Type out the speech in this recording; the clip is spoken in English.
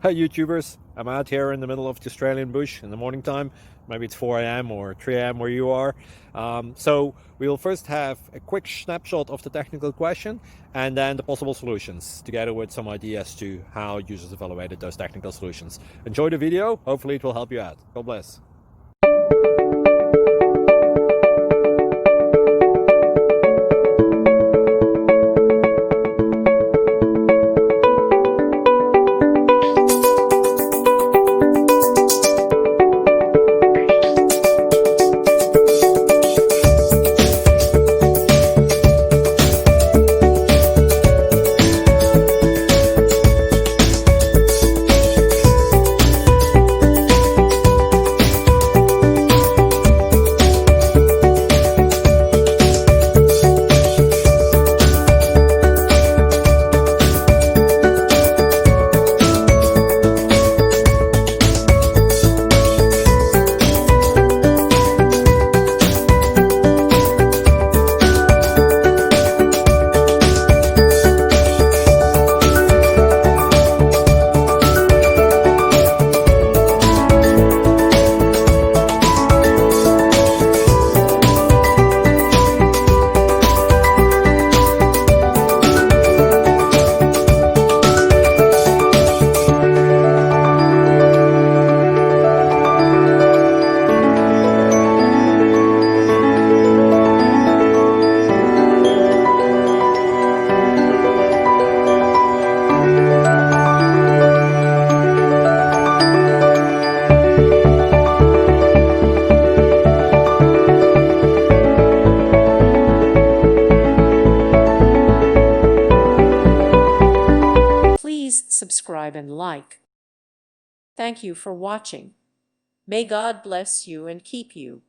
Hi YouTubers, I'm out here in the middle of the Australian bush in the morning time. Maybe it's 4 a.m. or 3 a.m. where you are. So we'll first have a quick snapshot of the technical question and then the possible solutions, together with some ideas to how users evaluated those technical solutions. Enjoy the video, hopefully it will help you out. God bless. Please subscribe and like. Thank you for watching. May God bless you and keep you.